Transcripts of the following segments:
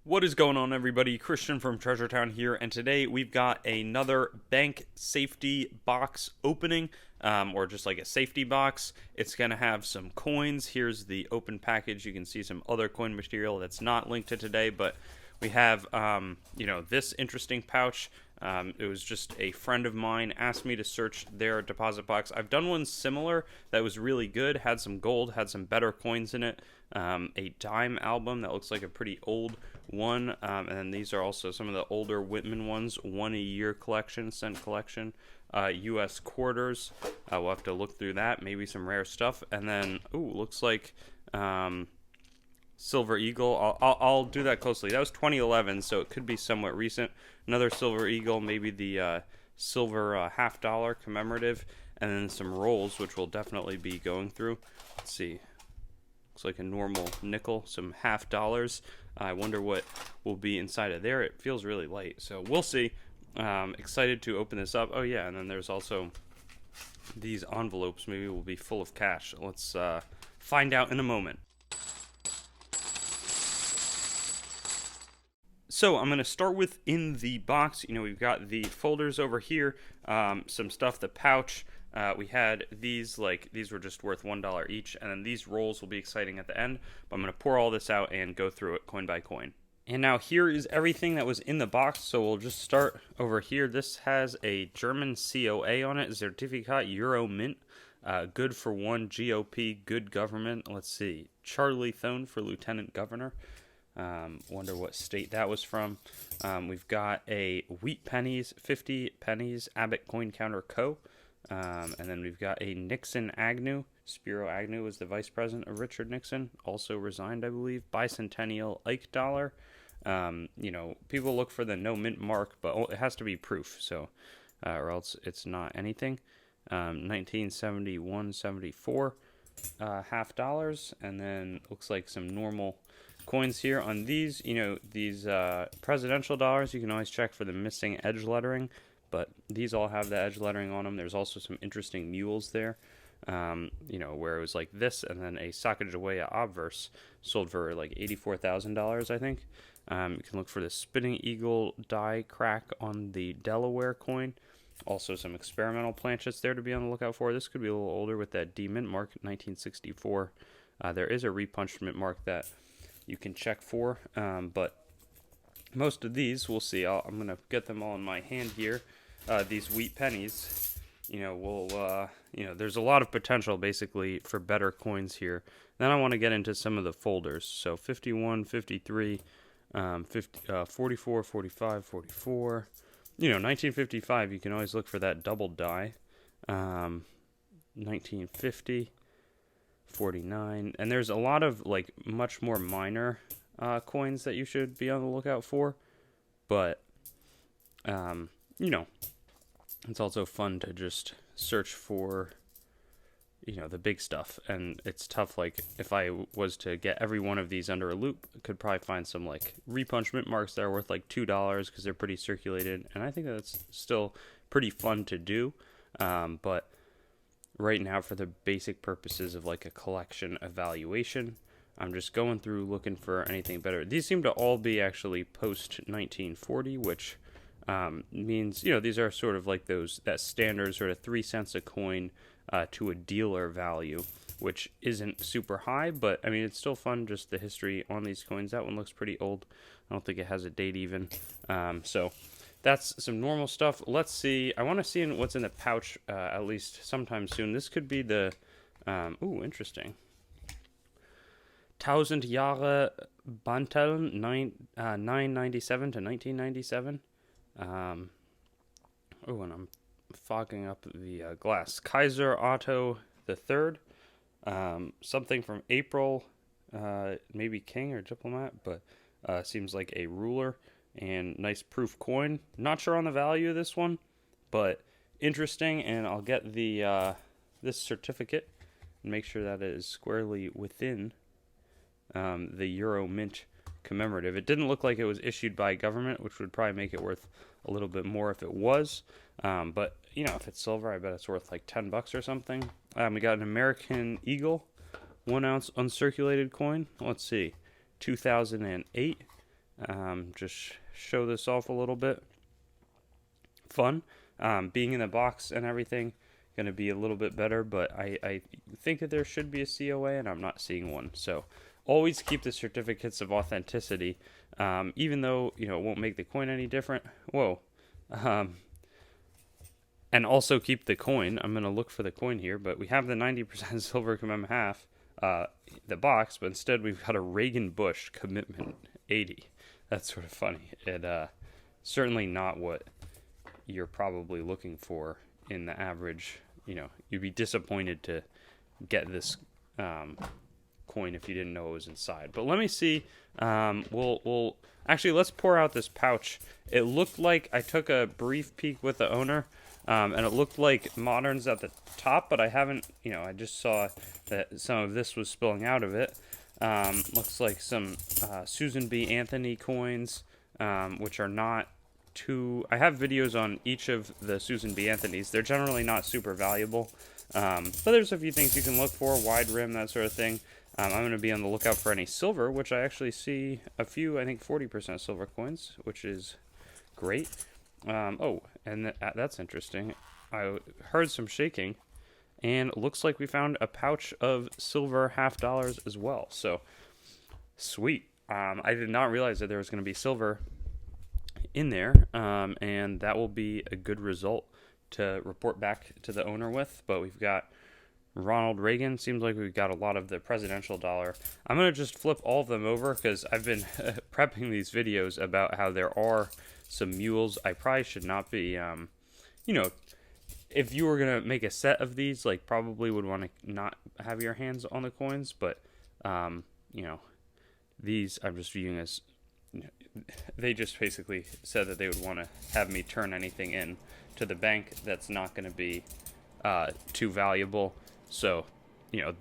What is going on, everybody? Christian from Treasure Town here, and today we've got another bank safety box opening, or just like a safety box. It's going to have some coins. Here's the open package. You can see some other coin material that's not linked to today, but we have, this interesting pouch. It was just a friend of mine asked me to search their deposit box. I've done one similar that was really good, had some gold, had some better coins in it. A dime album that looks like a pretty old one, and then these are also some of the older Whitman ones, one a year collection, cent collection, US quarters. We'll have to look through that, maybe some rare stuff, and then looks like Silver Eagle. I'll do that closely. That was 2011, so it could be somewhat recent. Another Silver Eagle, maybe the silver $50 commemorative, and then some rolls, which we'll definitely be going through. Let's see. Looks like a normal nickel, some $50. I wonder what will be inside of there. It feels really light, so we'll see. Excited to open this up. Oh yeah, and then there's also these envelopes. Maybe will be full of cash. Let's find out in a moment. So I'm going to start with in the box. We've got the folders over here, some stuff, the pouch. We had these were just worth $1 each, and then these rolls will be exciting at the end. But I'm going to pour all this out and go through it coin by coin. And now here is everything that was in the box. So we'll just start over here. This has a German COA on it, Certificat Euro Mint. Good for one, GOP, good government. Let's see, Charlie Thone for Lieutenant Governor. Wonder what state that was from. We've got a Wheat Pennies, 50 pennies, Abbott Coin Counter Co. And then we've got a Nixon Agnew. Spiro Agnew was the vice president of Richard Nixon. Also resigned, I believe. Bicentennial Ike dollar. People look for the no mint mark, but it has to be proof. So, or else it's not anything. 1971, 74, $50. And then looks like some normal coins here. On these, these presidential dollars, you can always check for the missing edge lettering. But these all have the edge lettering on them. There's also some interesting mules there, where it was like this, and then a Sacagawea obverse sold for like $84,000, I think. You can look for the spinning eagle die crack on the Delaware coin. Also some experimental planchets there to be on the lookout for. This could be a little older with that D mint mark, 1964. There is a repunched mint mark that you can check for, but most of these, we'll see. I'm going to get them all in my hand here. These Wheat Pennies, there's a lot of potential, basically, for better coins here. Then I want to get into some of the folders. So 51, 53, 44, 45, 44. 1955, you can always look for that double die. 1950, 49. And there's a lot of, much more minor coins that you should be on the lookout for, but it's also fun to just search for the big stuff, and it's tough. If I was to get every one of these under a loop, I could probably find some repunch mint marks that are worth $2 because they're pretty circulated, and I think that's still pretty fun to do, but right now, for the basic purposes of a collection evaluation, I'm just going through looking for anything better. These seem to all be actually post-1940, which means, these are sort of that standard sort of 3 cents a coin to a dealer value, which isn't super high, but, it's still fun, just the history on these coins. That one looks pretty old. I don't think it has a date even. So that's some normal stuff. Let's see. I want to see what's in the pouch at least sometime soon. This could be the... interesting. 1000 Jahre Banteln, 997 to 1997. And I'm fogging up the glass. Kaiser Otto III. Something from April, maybe king or diplomat, but seems like a ruler. And nice proof coin. Not sure on the value of this one, but interesting. And I'll get the this certificate and make sure that it is squarely within the Euro Mint commemorative. It didn't look like it was issued by government, which would probably make it worth a little bit more if it was. But if it's silver, I bet it's worth $10 or something. We got an American Eagle, 1 ounce uncirculated coin. Let's see, 2008. just show this off a little bit. Fun. Being in the box and everything, going to be a little bit better, but I think that there should be a COA, and I'm not seeing one. So always keep the certificates of authenticity, even though, it won't make the coin any different. Whoa. And also keep the coin. I'm going to look for the coin here, but we have the 90% silver commem half, the box, but instead we've got a Reagan Bush commitment 80. That's sort of funny. It certainly not what you're probably looking for in the average. You'd be disappointed to get this coin if you didn't know it was inside. But let me see. We'll actually, let's pour out this pouch. It looked like I took a brief peek with the owner, and it looked like Modern's at the top, but I haven't, I just saw that some of this was spilling out of it. Looks like some Susan B. Anthony coins, which are not too... I have videos on each of the Susan B. Anthonys. They're generally not super valuable, but there's a few things you can look for, wide rim, that sort of thing. I'm going to be on the lookout for any silver, which I actually see a few, I think 40% silver coins, which is great. Oh, and that's interesting. I heard some shaking, and it looks like we found a pouch of silver $half as well. So, sweet. I did not realize that there was going to be silver in there, and that will be a good result to report back to the owner with. But we've got Ronald Reagan. Seems like we've got a lot of the presidential dollar. I'm going to just flip all of them over because I've been prepping these videos about how there are some mules. I probably should not be, if you were going to make a set of these, like, probably would want to not have your hands on the coins, but, these I'm just viewing as, they just basically said that they would want to have me turn anything in to the bank that's not going to be too valuable. So,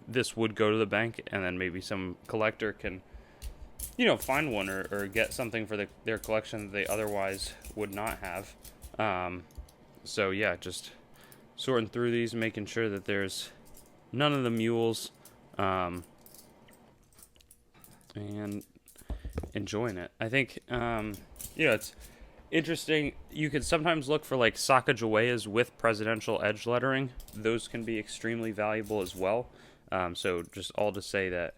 this would go to the bank, and then maybe some collector can, find one or get something for their collection that they otherwise would not have. So, yeah, just sorting through these, making sure that there's none of the mules, and enjoying it. I think, it's interesting. You could sometimes look for like Sacagaweas with presidential edge lettering. Those can be extremely valuable as well. So just all to say that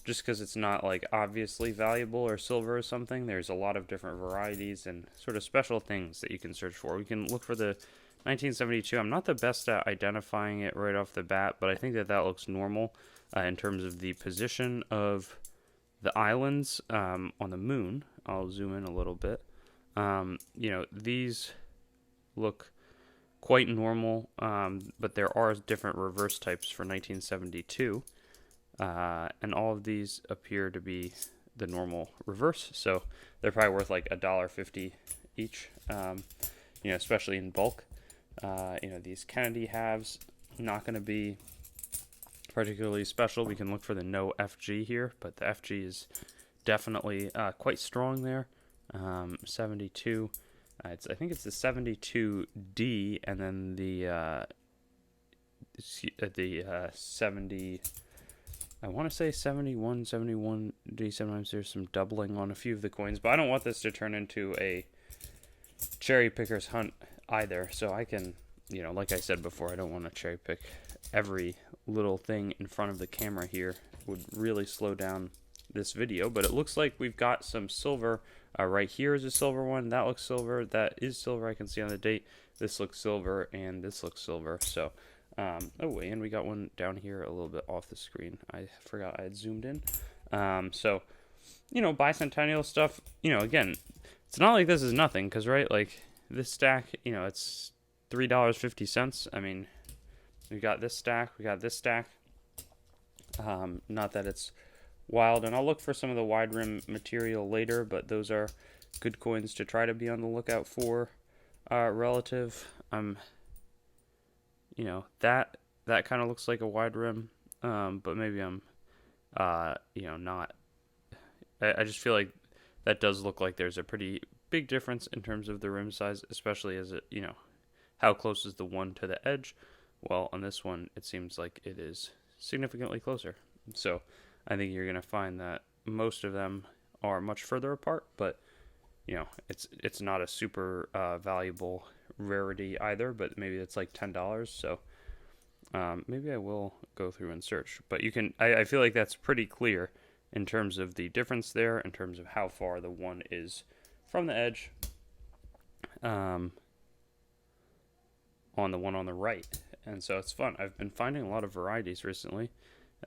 just because it's not like obviously valuable or silver or something, there's a lot of different varieties and sort of special things that you can search for. We can look for the 1972. I'm not the best at identifying it right off the bat, but I think that looks normal in terms of the position of the islands on the moon. I'll zoom in a little bit. These look quite normal, but there are different reverse types for 1972, and all of these appear to be the normal reverse, so they're probably worth like $1.50 each, especially in bulk. These Kennedy halves, not going to be particularly special. We can look for the no FG here, but the FG is definitely quite strong there. 72. I think it's the 72D, and then the 70. I want to say 71D. Sometimes there's some doubling on a few of the coins, but I don't want this to turn into a cherry picker's hunt either. So I can, like I said before, I don't want to cherry pick every little thing in front of the camera here. It would really slow down this video, but it looks like we've got some silver. Right here is a silver one. That looks silver. That is silver. I can see on the date. This looks silver, and this looks silver. So, and we got one down here a little bit off the screen. I forgot I had zoomed in. So, bicentennial stuff, again, it's not like this is nothing, because, right, like, this stack, it's $3.50. I mean, we got this stack. We got this stack. Not that it's wild, and I'll look for some of the wide rim material later, but those are good coins to try to be on the lookout for. Relative, that kind of looks like a wide rim, but maybe I'm not. I just feel like that does look like there's a pretty big difference in terms of the rim size, especially as it, how close is the one to the edge. Well, on this one, it seems like it is significantly closer. So I think you're going to find that most of them are much further apart, but it's not a super valuable rarity either, but maybe it's like $10. So maybe I will go through and search. But you can, I feel like that's pretty clear in terms of the difference there, in terms of how far the one is from the edge on the one on the right. And so it's fun. I've been finding a lot of varieties recently,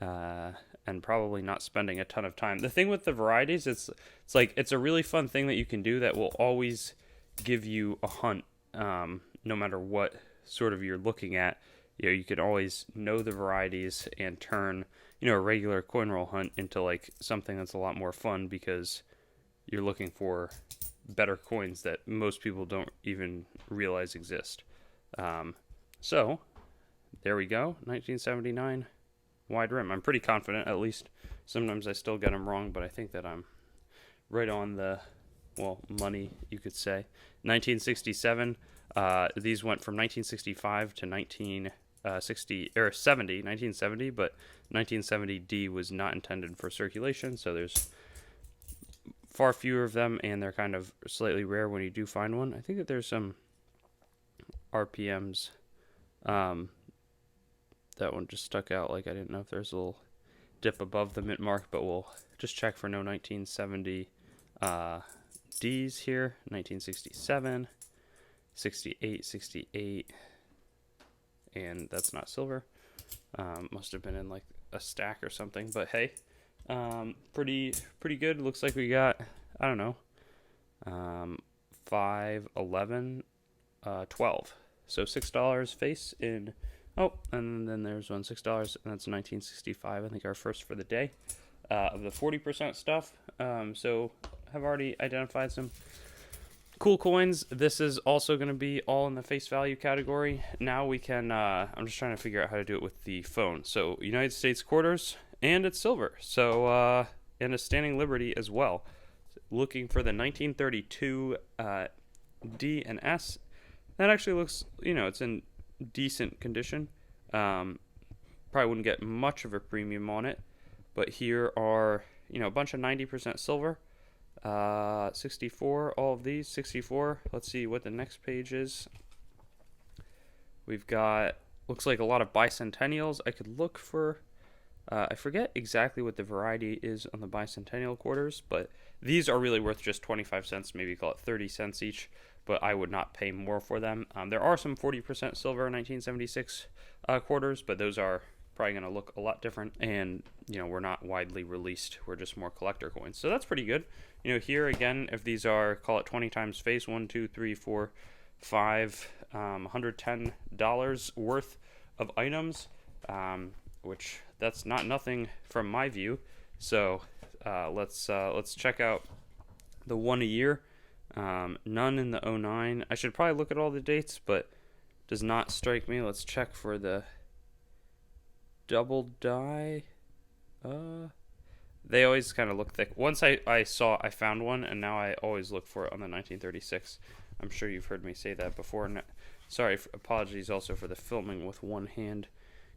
and probably not spending a ton of time. The thing with the varieties, it's like it's a really fun thing that you can do that will always give you a hunt, no matter what sort of you're looking at. You can always know the varieties and turn a regular coin roll hunt into like something that's a lot more fun, because you're looking for better coins that most people don't even realize exist. So there we go, 1979 wide rim. I'm pretty confident, at least. Sometimes I still get them wrong, but I think that I'm right on the, money, you could say. 1967, these went from 1965 to 1970, but 1970D was not intended for circulation, so there's far fewer of them, and they're kind of slightly rare when you do find one. I think that there's some RPMs. That one just stuck out. Like, I didn't know if there's a little dip above the mint mark, but we'll just check for no 1970 Ds here. 1967, 68, 68, and that's not silver. Must have been in like a stack or something, but hey, pretty good. Looks like we got, I don't know, 5, 11, 12. So $6 face in, and then there's one $6, and that's 1965, I think our first for the day, of the 40% stuff. So have already identified some cool coins. This is also going to be all in the face value category. Now we can, I'm just trying to figure out how to do it with the phone. So United States quarters, and it's silver. So, and a standing liberty as well. Looking for the 1932 D and S. That actually looks, it's in decent condition. Probably wouldn't get much of a premium on it. But here are, a bunch of 90% silver. 64, all of these, 64. Let's see what the next page is. We've got, looks like a lot of bicentennials. I could look for, I forget exactly what the variety is on the bicentennial quarters, but these are really worth just 25 cents, maybe call it 30 cents each, but I would not pay more for them. There are some 40% silver 1976 quarters, but those are probably going to look a lot different, and we're not widely released. We're just more collector coins, so that's pretty good. Here again, if these are, call it 20 times face, 1, 2, 3, 4, 5, $110 worth of items, which that's not nothing from my view. So let's check out the one a year. None in the 09. I should probably look at all the dates, but does not strike me. Let's check for the double die. They always kind of look thick. Once I found one, and now I always look for it on the 1936. I'm sure you've heard me say that before. Sorry, apologies also for the filming with one hand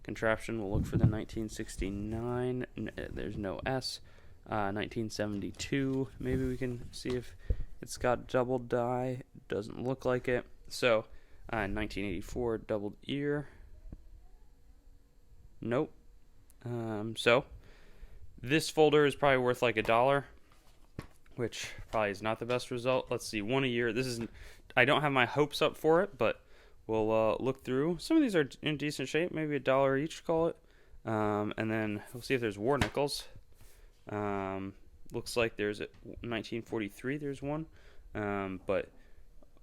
contraption. We'll look for the 1969. There's no S. 1972. Maybe we can see if it's got double die. Doesn't look like it. So, 1984 doubled ear. Nope. So this folder is probably worth like $1, which probably is not the best result. Let's see, one a year. I don't have my hopes up for it, but we'll look through. Some of these are in decent shape, maybe $1 each, call it. And then we'll see if there's war nickels. Looks like there's a 1943. There's one, but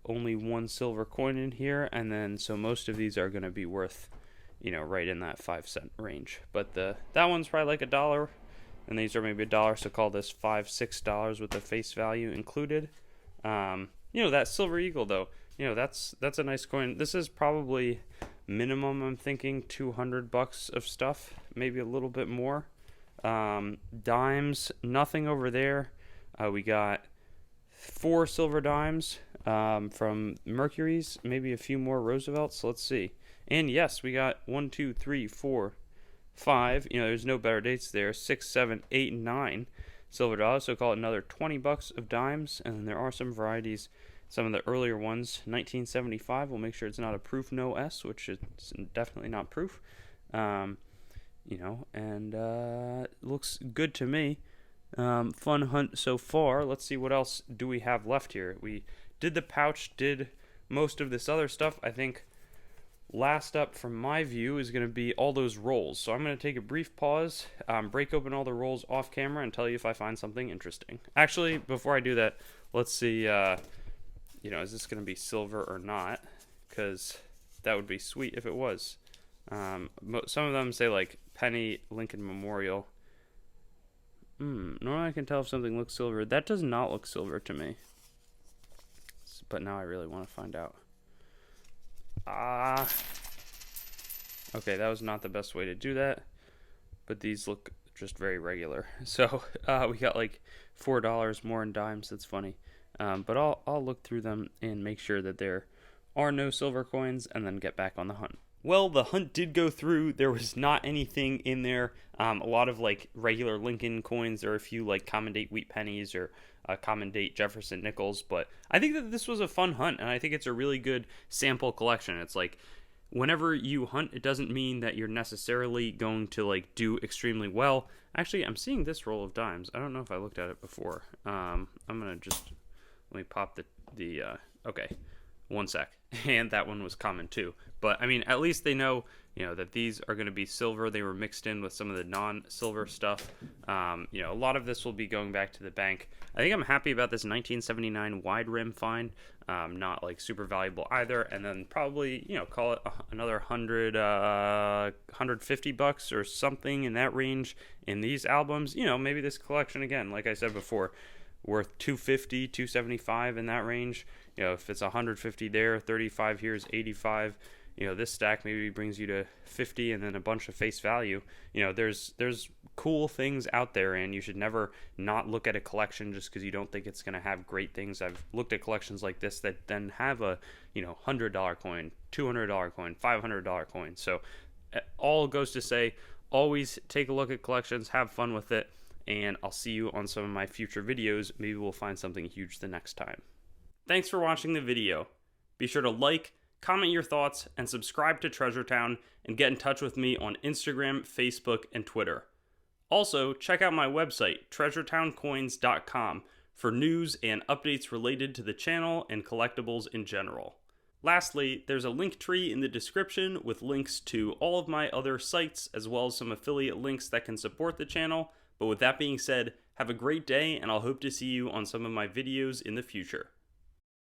only one silver coin in here, and then so most of these are going to be worth, right in that 5-cent range. But that one's probably like $1, and these are maybe $1. So call this $5, $6 with the face value included. That silver eagle though, that's a nice coin. This is probably minimum, I'm thinking $200 of stuff, maybe a little bit more. Dimes, nothing over there. We got 4 silver dimes from Mercury's, maybe a few more Roosevelts. Let's see. And yes, we got 1, 2, 3, 4, 5. There's no better dates there. 6, 7, 8, and 9. silver dollars, so call it another 20 bucks of dimes. And then there are some varieties. Some of the earlier ones, 1975, we'll make sure it's not a proof no S, which is definitely not proof. You know, and looks good to me. Fun hunt so far. Let's see what else do we have left here. We did the pouch, did most of this other stuff. I think last up from my view is going to be all those rolls. So I'm going to take a brief pause, break open all the rolls off camera, and tell you if I find something interesting. Actually, before I do that, let's see, you know, is this going to be silver or not? Because that would be sweet if it was. Some of them say like Penny Lincoln Memorial. Normally I can tell if something looks silver. That does not look silver to me. But now I really want to find out. Okay, that was not the best way to do that. But these look just very regular. So we got like $4 more in dimes. That's funny. But I'll look through them and make sure that there are no silver coins and then get back on the hunt. Well, the hunt did go through. There was not anything in there. A lot of like regular Lincoln coins. There are a few like common date wheat pennies or common date Jefferson nickels. But I think that this was a fun hunt, and I think it's a really good sample collection. It's like whenever you hunt, it doesn't mean that you're necessarily going to like do extremely well. Actually, I'm seeing this roll of dimes. I don't know if I looked at it before. I'm gonna just let me pop the okay. One sec. And that one was common too. But I mean, at least they know, you know, that these are going to be silver. They were mixed in with some of the non-silver stuff. You know, a lot of this will be going back to the bank. I think I'm happy about this 1979 wide rim find. Not like super valuable either. And then probably, you know, call it another 150 bucks or something in that range in these albums. You know, maybe this collection again, like I said before, worth 250, 275 in that range. You know, if it's 150 there, 35 here is 85. You know, this stack maybe brings you to 50 and then a bunch of face value. You know, there's cool things out there, and you should never not look at a collection just because you don't think it's going to have great things. I've looked at collections like this that then have a, you know, $100 coin, $200 coin, $500 coin. So all goes to say, always take a look at collections, have fun with it, and I'll see you on some of my future videos. Maybe we'll find something huge the next time. Thanks for watching the video. Be sure to like, comment your thoughts, and subscribe to Treasure Town, and get in touch with me on Instagram, Facebook, and Twitter. Also, check out my website, treasuretowncoins.com, for news and updates related to the channel and collectibles in general. Lastly, there's a link tree in the description with links to all of my other sites, as well as some affiliate links that can support the channel. But with that being said, have a great day, and I'll hope to see you on some of my videos in the future.